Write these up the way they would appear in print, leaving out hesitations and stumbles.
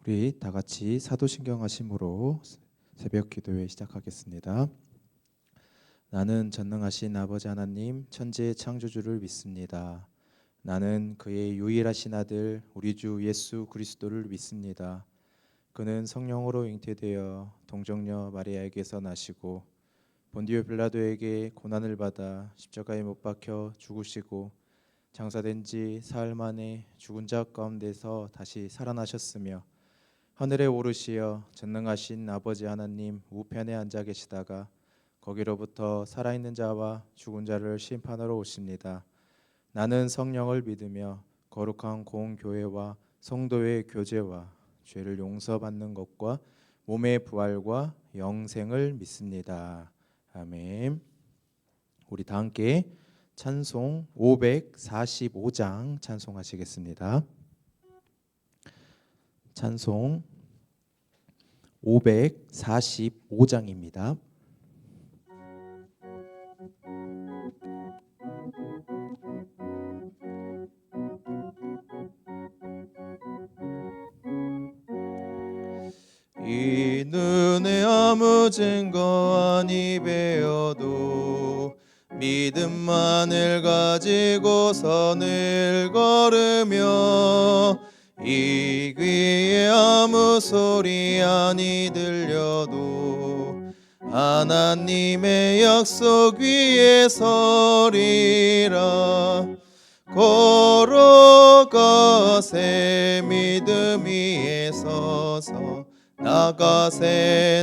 우리 다 같이 사도신경 하심으로 새벽 기도회 시작하겠습니다. 나는 전능하신 아버지 하나님 천지의 창조주를 믿습니다. 나는 그의 유일하신 아들 우리 주 예수 그리스도를 믿습니다. 그는 성령으로 잉태되어 동정녀 마리아에게서 나시고 본디오 빌라도에게 고난을 받아 십자가에 못 박혀 죽으시고 장사된 지 사흘 만에 죽은 자 가운데서 다시 살아나셨으며 하늘에 오르시어 전능하신 아버지 하나님 우편에 앉아 계시다가 거기로부터 살아있는 자와 죽은 자를 심판하러 오십니다. 나는 성령을 믿으며 거룩한 공교회와 성도의 교제와 죄를 용서받는 것과 몸의 부활과 영생을 믿습니다. 아멘. 우리 다 함께 찬송 545장 찬송하시겠습니다. 찬송 545장입니다. 이 눈에 아무 증거 아니 배어도 믿음만을 가지고 선을 걸으며 이 귀에 아무 소리 아니 들려도 하나님의 약속 위에 서리라. 걸어가세 믿음 위에 서서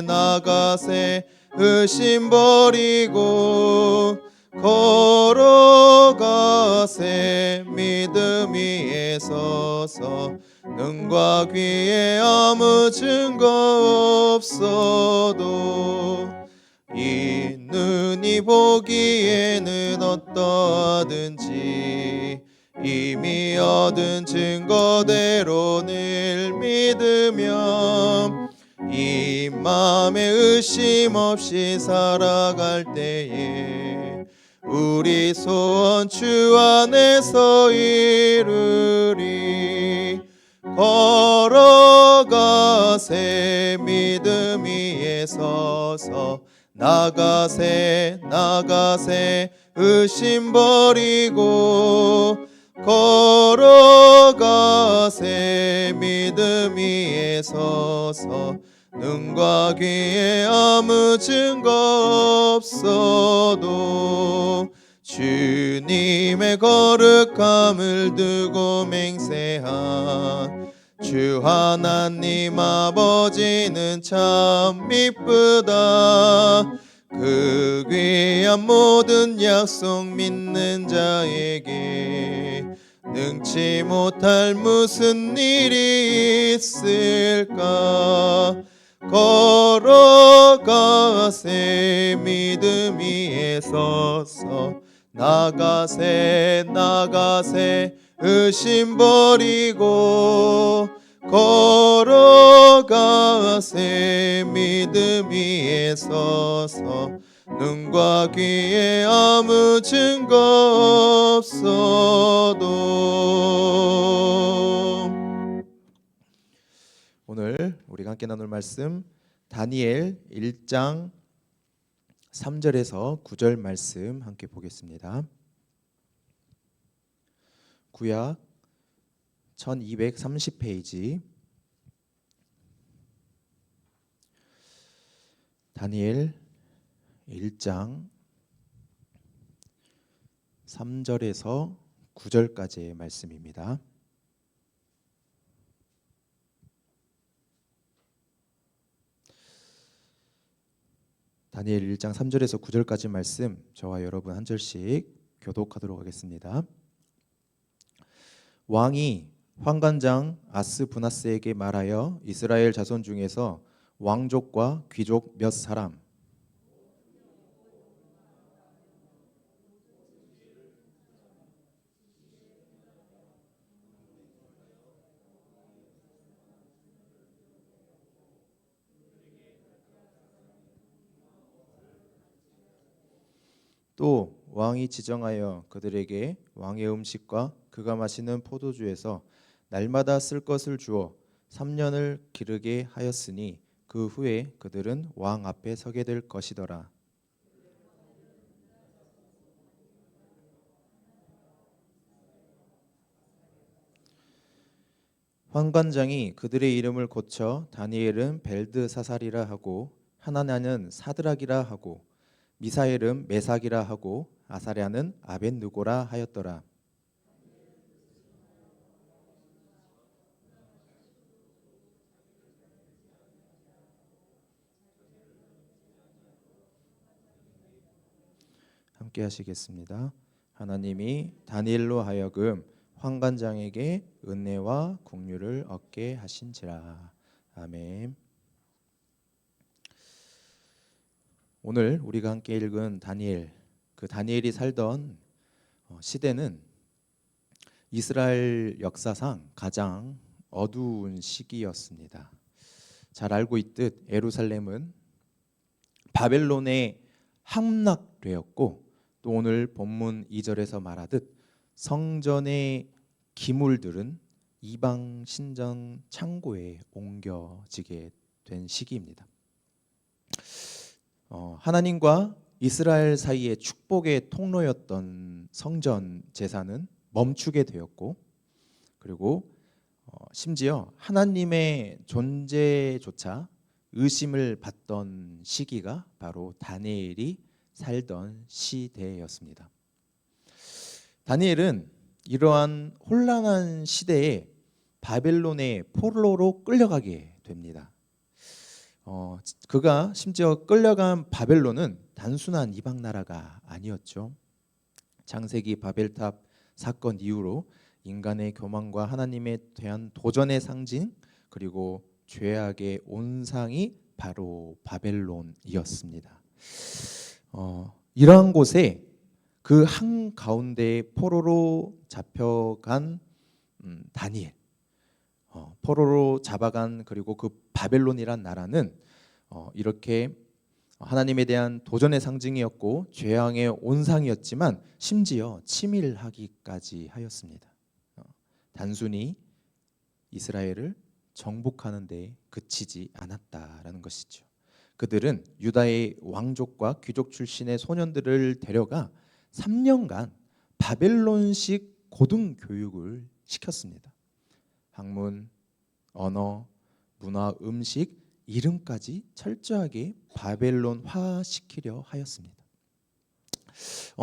나가세 의심 버리고 걸어가세 믿음 위에 서서 눈과 귀에 아무 증거 없어도 이 눈이 보기에는 어떠하든지 이미 얻은 증거대로 늘 믿으며 이 맘에 의심 없이 살아갈 때에 우리 소원 주 안에서 이루리. 걸어가세 믿음 위에 서서 나가세 의심 버리고 걸어가세 믿음 위에 서서 눈과 귀에 아무 증거 없어도 주님의 거룩함을 두고 맹세한 주 하나님 아버지는 참 미쁘다. 그 귀한 모든 약속 믿는 자에게 능치 못할 무슨 일이 있을까. 걸어가세 믿음 위에 서서 나가세 의심 버리고 걸어가세 믿음 위에 서서 눈과 귀에 아무 증거 없어도. 오늘 우리가 함께 나눌 말씀 다니엘 1장 3절에서 9절 말씀 함께 보겠습니다. 구약 1230페이지 다니엘 1장 3절에서 9절까지의 말씀입니다. 다니엘 1장 3절에서 9절까지 말씀 저와 여러분 한 절씩 교독하도록 하겠습니다. 왕이 환관장 아스부나스에게 말하여 이스라엘 자손 중에서 왕족과 귀족 몇 사람 또 왕이 지정하여 그들에게 왕의 음식과 그가 마시는 포도주에서 날마다 쓸 것을 주어 3년을 기르게 하였으니 그 후에 그들은 왕 앞에 서게 될 것이더라. 환관장이 그들의 이름을 고쳐 다니엘은 벨드사살이라 하고 하나냐는 사드락이라 하고 미사엘은 메삭이라 하고 아사랴는 아벳느고라 하였더라. 함께 하시겠습니다. 하나님이 다니엘로 하여금 환관장에게 은혜와 긍휼을 얻게 하신지라. 아멘. 오늘 우리가 함께 읽은 다니엘, 그 다니엘이 살던 시대는 이스라엘 역사상 가장 어두운 시기였습니다. 잘 알고 있듯 예루살렘은 바벨론에 함락되었고, 또 오늘 본문 2절에서 말하듯 성전의 기물들은 이방 신전 창고에 옮겨지게 된 시기입니다. 하나님과 이스라엘 사이의 축복의 통로였던 성전 제사는 멈추게 되었고, 그리고 심지어 하나님의 존재조차 의심을 받던 시기가 바로 다니엘이 살던 시대였습니다. 다니엘은 이러한 혼란한 시대에 바벨론의 포로로 끌려가게 됩니다. 그가 심지어 끌려간 바벨론은 단순한 이방 나라가 아니었죠. 창세기 바벨탑 사건 이후로 인간의 교만과 하나님에 대한 도전의 상징, 그리고 죄악의 온상이 바로 바벨론이었습니다. 이러한 곳에 그 한가운데 포로로 잡혀간 다니엘, 포로로 잡아간 그리고 그 바벨론이란 나라는 이렇게 하나님에 대한 도전의 상징이었고 죄악의 온상이었지만 심지어 치밀하기까지 하였습니다. 단순히 이스라엘을 정복하는 데 그치지 않았다라는 것이죠. 그들은 유다의 왕족과 귀족 출신의 소년들을 데려가 3년간 바벨론식 고등교육을 시켰습니다. 학문, 언어, 문화, 음식, 이름까지 철저하게 바벨론화시키려 하였습니다.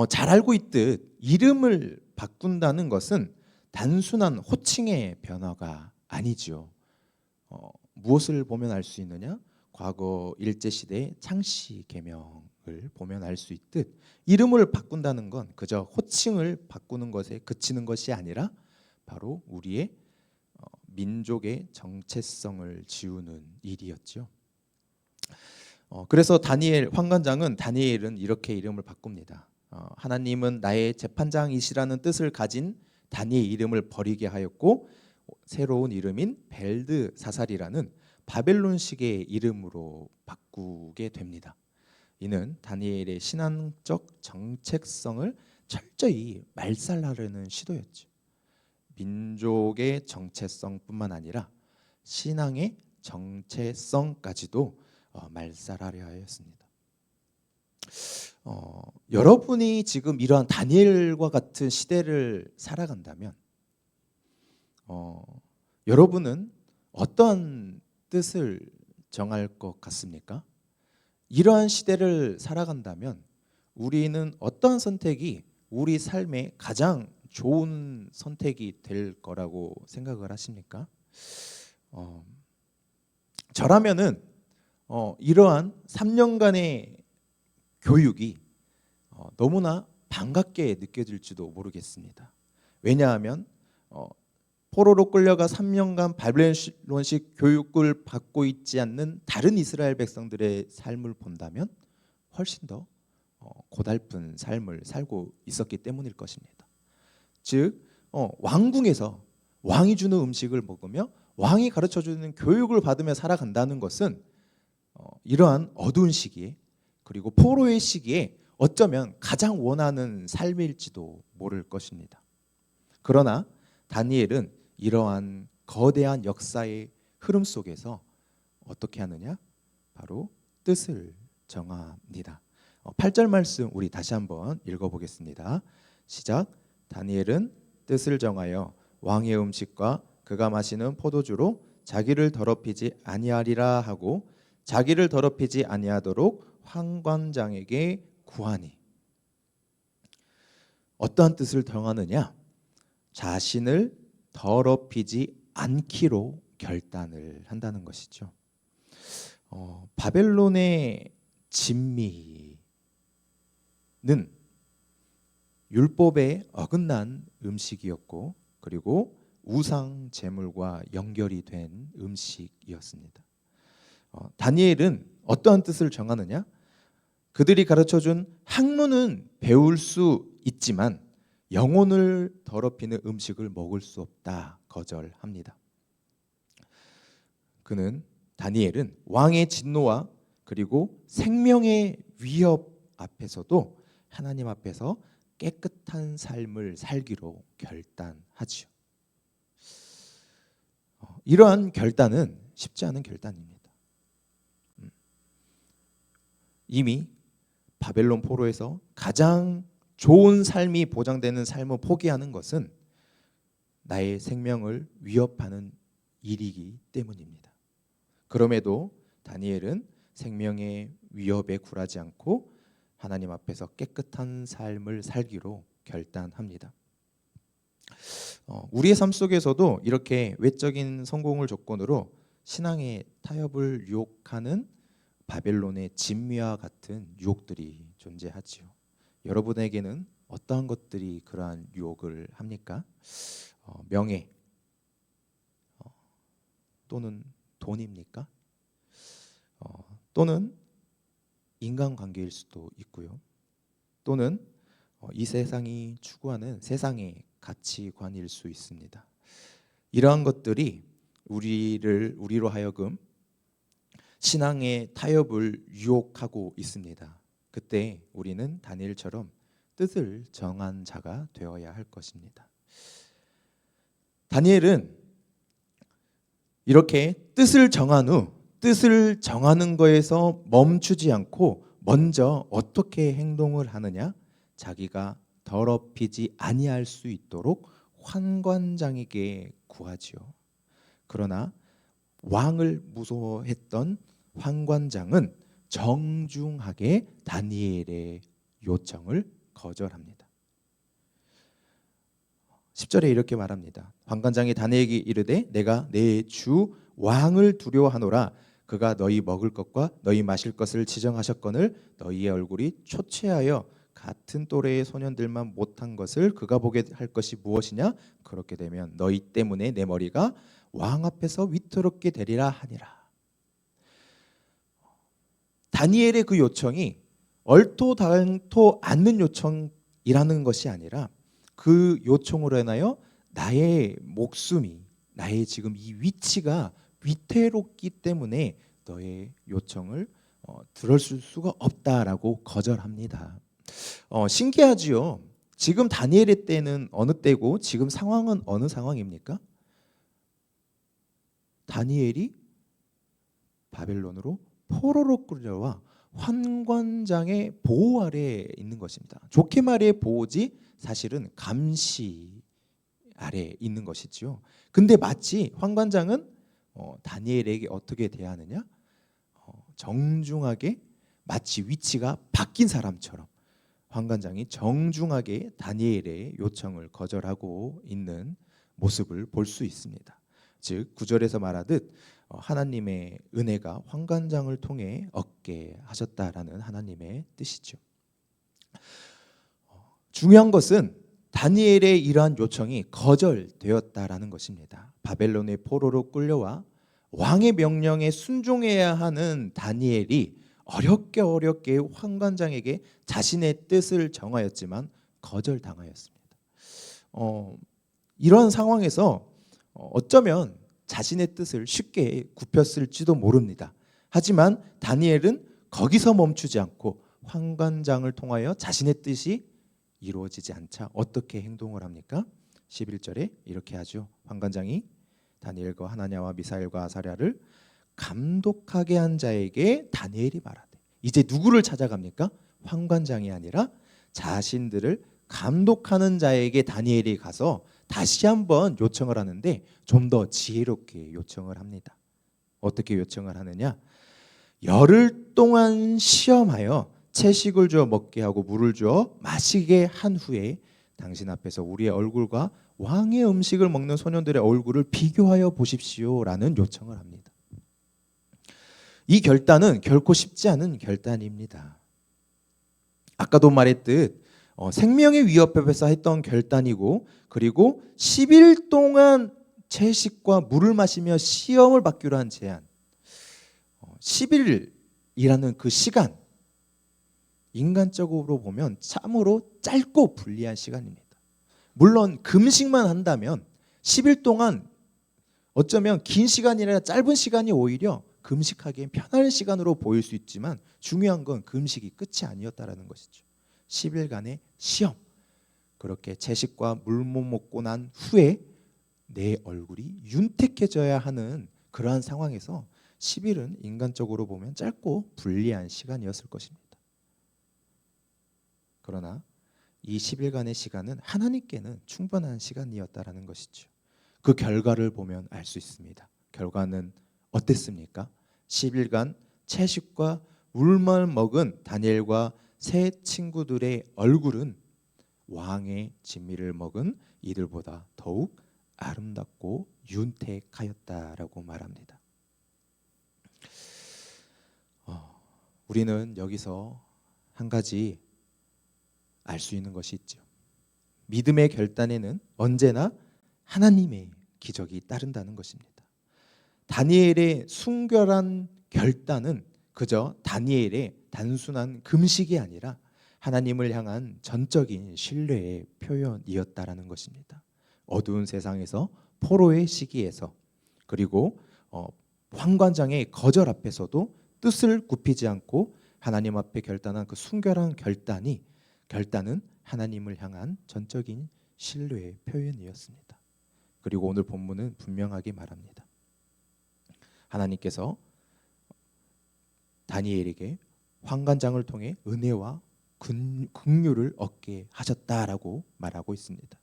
잘 알고 있듯 이름을 바꾼다는 것은 단순한 호칭의 변화가 아니죠. 무엇을 보면 알 수 있느냐? 과거 일제시대의 창씨 계명을 보면 알 수 있듯 이름을 바꾼다는 건 그저 호칭을 바꾸는 것에 그치는 것이 아니라 바로 우리의 민족의 정체성을 지우는 일이었죠. 그래서 다니엘 환관장은 다니엘은 이렇게 이름을 바꿉니다. 하나님은 나의 재판장이시라는 뜻을 가진 다니엘 이름을 버리게 하였고 새로운 이름인 벨드사살이라는 바벨론식의 이름으로 바꾸게 됩니다. 이는 다니엘의 신앙적 정체성을 철저히 말살하려는 시도였죠. 민족의 정체성뿐만 아니라 신앙의 정체성까지도 말살하려 하였습니다. 여러분이 지금 이러한 다니엘과 같은 시대를 살아간다면 여러분은 어떤 뜻을 정할 것 같습니까? 이러한 시대를 살아간다면 우리는 어떤 선택이 우리 삶에 가장 좋은 선택이 될 거라고 생각을 하십니까? 저라면은 이러한 3년간의 교육이 너무나 반갑게 느껴질지도 모르겠습니다. 왜냐하면 포로로 끌려가 3년간 바벨론식 교육을 받고 있지 않는 다른 이스라엘 백성들의 삶을 본다면 훨씬 더 고달픈 삶을 살고 있었기 때문일 것입니다. 즉 왕궁에서 왕이 주는 음식을 먹으며 왕이 가르쳐주는 교육을 받으며 살아간다는 것은 이러한 어두운 시기에 그리고 포로의 시기에 어쩌면 가장 원하는 삶일지도 모를 것입니다. 그러나 다니엘은 이러한 거대한 역사의 흐름 속에서 어떻게 하느냐? 바로 뜻을 정합니다. 8절 말씀 우리 다시 한번 읽어보겠습니다. 시작. 다니엘은 뜻을 정하여 왕의 음식과 그가 마시는 포도주로 자기를 더럽히지 아니하리라 하고 자기를 더럽히지 아니하도록 환관장에게 구하니. 어떠한 뜻을 정하느냐? 자신을 더럽히지 않기로 결단을 한다는 것이죠. 바벨론의 진미는 율법에 어긋난 음식이었고 그리고 우상 제물과 연결이 된 음식이었습니다. 다니엘은 어떠한 뜻을 정하느냐? 그들이 가르쳐준 학문은 배울 수 있지만 영혼을 더럽히는 음식을 먹을 수 없다 거절합니다. 다니엘은 왕의 진노와 그리고 생명의 위협 앞에서도 하나님 앞에서 깨끗한 삶을 살기로 결단하지요. 이러한 결단은 쉽지 않은 결단입니다. 이미 바벨론 포로에서 가장 좋은 삶이 보장되는 삶을 포기하는 것은 나의 생명을 위협하는 일이기 때문입니다. 그럼에도 다니엘은 생명의 위협에 굴하지 않고 하나님 앞에서 깨끗한 삶을 살기로 결단합니다. 우리의 삶 속에서도 이렇게 외적인 성공을 조건으로 신앙의 타협을 유혹하는 바벨론의 진미와 같은 유혹들이 존재하지요. 여러분에게는 어떠한 것들이 그러한 유혹을 합니까? 명예 또는 돈입니까? 또는 인간관계일 수도 있고요. 또는 이 세상이 추구하는 세상의 가치관일 수 있습니다. 이러한 것들이 우리로 하여금 신앙의 타협을 유혹하고 있습니다. 그때 우리는 다니엘처럼 뜻을 정한 자가 되어야 할 것입니다. 다니엘은 이렇게 뜻을 정한 후 뜻을 정하는 거에서 멈추지 않고 먼저 어떻게 행동을 하느냐? 자기가 더럽히지 아니할 수 있도록 환관장에게 구하지요. 그러나 왕을 무서워했던 환관장은 정중하게 다니엘의 요청을 거절합니다. 10절에 이렇게 말합니다. 환관장이 다니엘에게 이르되 내가 내 주 왕을 두려워하노라. 그가 너희 먹을 것과 너희 마실 것을 지정하셨거늘 너희의 얼굴이 초췌하여 같은 또래의 소년들만 못한 것을 그가 보게 할 것이 무엇이냐? 그렇게 되면 너희 때문에 내 머리가 왕 앞에서 위태롭게 되리라 하니라. 다니엘의 그 요청이 얼토당토 않는 요청이라는 것이 아니라 그 요청으로 인하여 나의 목숨이 나의 지금 이 위치가 위태롭기 때문에 너의 요청을 들을 수가 없다라고 거절합니다. 신기하지요. 지금 다니엘의 때는 어느 때고 지금 상황은 어느 상황입니까? 다니엘이 바벨론으로 포로로 끌려와 환관장의 보호 아래에 있는 것입니다. 좋게 말해 보호지 사실은 감시 아래에 있는 것이지요. 근데 마치 환관장은 다니엘에게 어떻게 대하느냐? 정중하게 마치 위치가 바뀐 사람처럼 환관장이 정중하게 다니엘의 요청을 거절하고 있는 모습을 볼 수 있습니다. 즉 9절에서 말하듯 하나님의 은혜가 환관장을 통해 얻게 하셨다라는 하나님의 뜻이죠. 중요한 것은 다니엘의 이러한 요청이 거절되었다라는 것입니다. 바벨론의 포로로 끌려와 왕의 명령에 순종해야 하는 다니엘이 어렵게 환관장에게 자신의 뜻을 정하였지만 거절당하였습니다. 이런 상황에서 어쩌면 자신의 뜻을 쉽게 굽혔을지도 모릅니다. 하지만 다니엘은 거기서 멈추지 않고 환관장을 통하여 자신의 뜻이 이루어지지 않자 어떻게 행동을 합니까? 11절에 이렇게 하죠. 환관장이 다니엘과 하나냐와 미사엘과 아사랴를 감독하게 한 자에게 다니엘이 말하되, 이제 누구를 찾아갑니까? 환관장이 아니라 자신들을 감독하는 자에게 다니엘이 가서 다시 한번 요청을 하는데 좀 더 지혜롭게 요청을 합니다. 어떻게 요청을 하느냐? 열흘 동안 시험하여 채식을 주어 먹게 하고 물을 주어 마시게 한 후에 당신 앞에서 우리의 얼굴과 왕의 음식을 먹는 소년들의 얼굴을 비교하여 보십시오라는 요청을 합니다. 이 결단은 결코 쉽지 않은 결단입니다. 아까도 말했듯 생명의 위협 앞에서 했던 결단이고, 그리고 10일 동안 채식과 물을 마시며 시험을 받기로 한 제안, 10일이라는 그 시간, 인간적으로 보면 참으로 짧고 불리한 시간입니다. 물론 금식만 한다면 10일 동안 어쩌면 긴 시간이 아니라 짧은 시간이 오히려 금식하기엔 편한 시간으로 보일 수 있지만, 중요한 건 금식이 끝이 아니었다라는 것이죠. 10일간의 시험, 그렇게 채식과 물 못 먹고 난 후에 내 얼굴이 윤택해져야 하는 그러한 상황에서 10일은 인간적으로 보면 짧고 불리한 시간이었을 것입니다. 그러나 이 10일간의 시간은 하나님께는 충분한 시간이었다라는 것이죠. 그 결과를 보면 알 수 있습니다. 결과는 어땠습니까? 10일간 채식과 물만 먹은 다니엘과 세 친구들의 얼굴은 왕의 진미를 먹은 이들보다 더욱 아름답고 윤택하였다라고 말합니다. 우리는 여기서 한 가지 알 수 있는 것이 있죠. 믿음의 결단에는 언제나 하나님의 기적이 따른다는 것입니다. 다니엘의 순결한 결단은 그저 다니엘의 단순한 금식이 아니라 하나님을 향한 전적인 신뢰의 표현이었다라는 것입니다. 어두운 세상에서, 포로의 시기에서, 그리고 환관장의 거절 앞에서도 뜻을 굽히지 않고 하나님 앞에 결단한 그 순결한 결단은 하나님을 향한 전적인 신뢰의 표현이었습니다. 그리고 오늘 본문은 분명하게 말합니다. 하나님께서 다니엘에게 환관장을 통해 은혜와 긍휼을 얻게 하셨다라고 말하고 있습니다.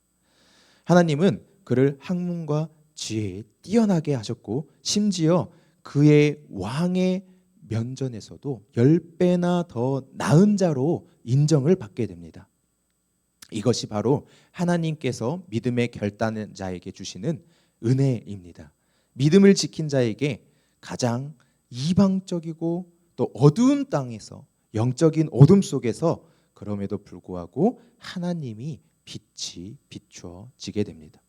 하나님은 그를 학문과 지혜에 뛰어나게 하셨고, 심지어 그의 왕의 면전에서도 10배나 더 나은 자로 인정을 받게 됩니다. 이것이 바로 하나님께서 믿음의 결단한 자에게 주시는 은혜입니다. 믿음을 지킨 자에게 가장 이방적이고 또 어두운 땅에서, 영적인 어둠 속에서 그럼에도 불구하고 하나님이 빛이 비추어지게 됩니다.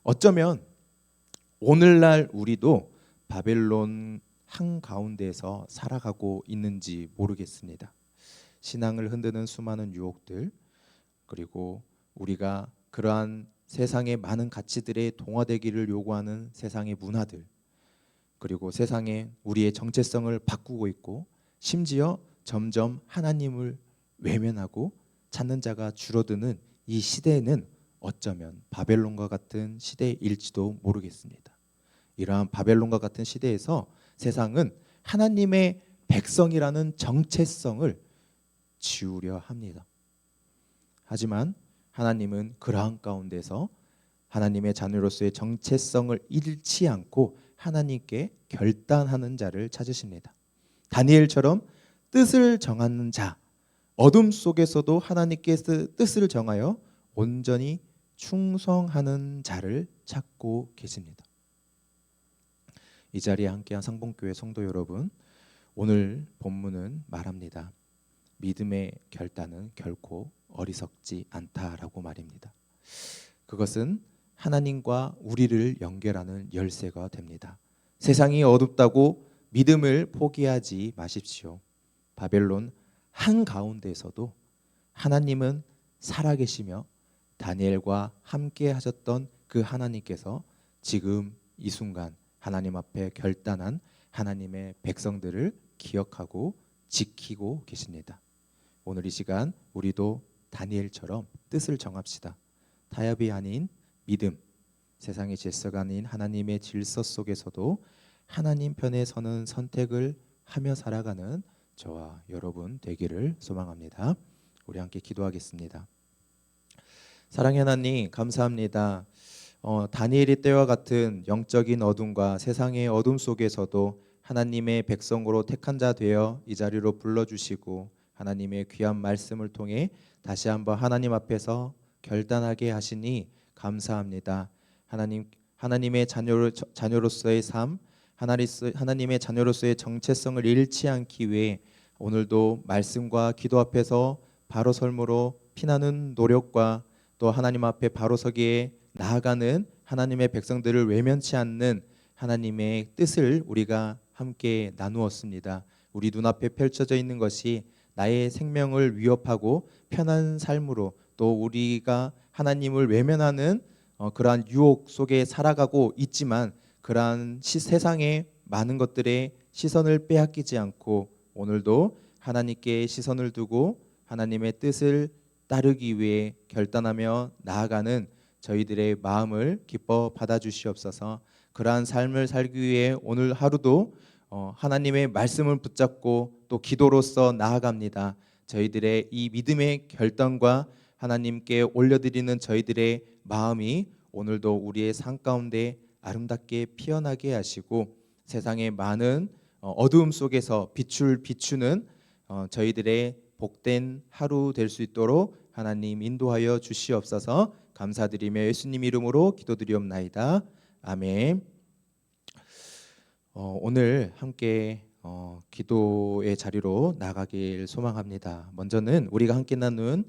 어쩌면 오늘날 우리도 바벨론 한가운데에서 살아가고 있는지 모르겠습니다. 신앙을 흔드는 수많은 유혹들, 그리고 우리가 그러한 세상의 많은 가치들에 동화되기를 요구하는 세상의 문화들, 그리고 세상에 우리의 정체성을 바꾸고 있고, 심지어 점점 하나님을 외면하고 찾는 자가 줄어드는 이 시대에는 어쩌면 바벨론과 같은 시대일지도 모르겠습니다. 이러한 바벨론과 같은 시대에서 세상은 하나님의 백성이라는 정체성을 지우려 합니다. 하지만 하나님은 그러한 가운데서 하나님의 자녀로서의 정체성을 잃지 않고 하나님께 결단하는 자를 찾으십니다. 다니엘처럼 뜻을 정하는 자, 어둠 속에서도 하나님께 뜻을 정하여 온전히 충성하는 자를 찾고 계십니다. 이 자리에 함께한 상봉교회 성도 여러분, 오늘 본문은 말합니다. 믿음의 결단은 결코 어리석지 않다라고 말입니다. 그것은 하나님과 우리를 연결하는 열쇠가 됩니다. 세상이 어둡다고 믿음을 포기하지 마십시오. 바벨론 한가운데에서도 하나님은 살아계시며 다니엘과 함께 하셨던 그 하나님께서 지금 이 순간 하나님 앞에 결단한 하나님의 백성들을 기억하고 지키고 계십니다. 오늘 이 시간 우리도 다니엘처럼 뜻을 정합시다. 타협이 아닌 믿음, 세상의 질서가 아닌 하나님의 질서 속에서도 하나님 편에 서는 선택을 하며 살아가는 저와 여러분 되기를 소망합니다. 우리 함께 기도하겠습니다. 사랑의 하나님 감사합니다. 다니엘의 때와 같은 영적인 어둠과 세상의 어둠 속에서도 하나님의 백성으로 택한 자 되어 이 자리로 불러주시고 하나님의 귀한 말씀을 통해 다시 한번 하나님 앞에서 결단하게 하시니 감사합니다. 하나님의 자녀로서의 삶, 하나님의 자녀로서의 정체성을 잃지 않기 위해 오늘도 말씀과 기도 앞에서 바로 설므로 피나는 노력과 또 하나님 앞에 바로 서기에 나아가는 하나님의 백성들을 외면치 않는 하나님의 뜻을 우리가 함께 나누었습니다. 우리 눈앞에 펼쳐져 있는 것이 나의 생명을 위협하고 편한 삶으로 또 우리가 하나님을 외면하는 그러한 유혹 속에 살아가고 있지만 그러한 세상의 많은 것들의 시선을 빼앗기지 않고 오늘도 하나님께 시선을 두고 하나님의 뜻을 따르기 위해 결단하며 나아가는 저희들의 마음을 기뻐 받아주시옵소서. 그러한 삶을 살기 위해 오늘 하루도 하나님의 말씀을 붙잡고 또 기도로서 나아갑니다. 저희들의 이 믿음의 결단과 하나님께 올려드리는 저희들의 마음이 오늘도 우리의 삶 가운데 아름답게 피어나게 하시고 세상의 많은 어두움 속에서 빛을 비추는 저희들의 복된 하루 될 수 있도록 하나님 인도하여 주시옵소서. 감사드리며 예수님 이름으로 기도드리옵나이다. 아멘. 오늘 함께 기도의 자리로 나가길 소망합니다. 먼저는 우리가 함께 나눈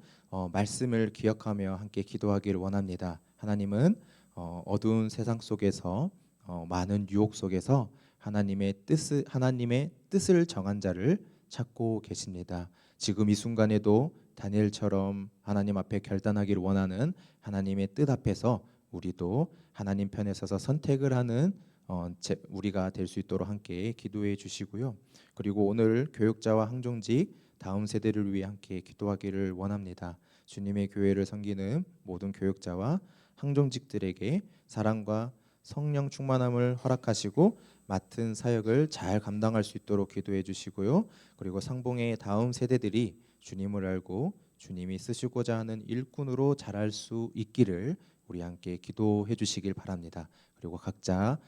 말씀을 기억하며 함께 기도하기를 원합니다. 하나님은 어두운 세상 속에서 많은 유혹 속에서 하나님의 뜻을 정한 자를 찾고 계십니다. 지금 이 순간에도 다니엘처럼 하나님 앞에 결단하기를 원하는 하나님의 뜻 앞에서 우리도 하나님 편에 서서 선택을 하는 우리가 될 수 있도록 함께 기도해 주시고요. 그리고 오늘 교육자와 항종직 다음 세대를 위해 함께 기도하기를 원합니다. 주님의 교회를 섬기는 모든 교육자와 항종직들에게 사랑과 성령 충만함을 허락하시고 맡은 사역을 잘 감당할 수 있도록 기도해 주시고요. 그리고 상봉의 다음 세대들이 주님을 알고 주님이 쓰시고자 하는 일꾼으로 자랄 수 있기를 우리 함께 기도해 주시길 바랍니다. 그리고 각자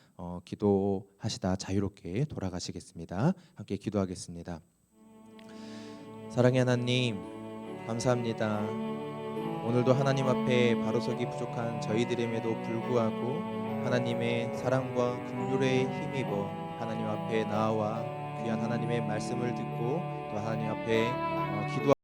기도하시다 자유롭게 돌아가시겠습니다. 함께 기도하겠습니다. 사랑의 하나님 감사합니다. 오늘도 하나님 앞에 바로 서기 부족한 저희들임에도 불구하고 하나님의 사랑과 긍휼에 힘입어 하나님 앞에 나와 귀한 하나님의 말씀을 듣고 또 하나님 앞에 기도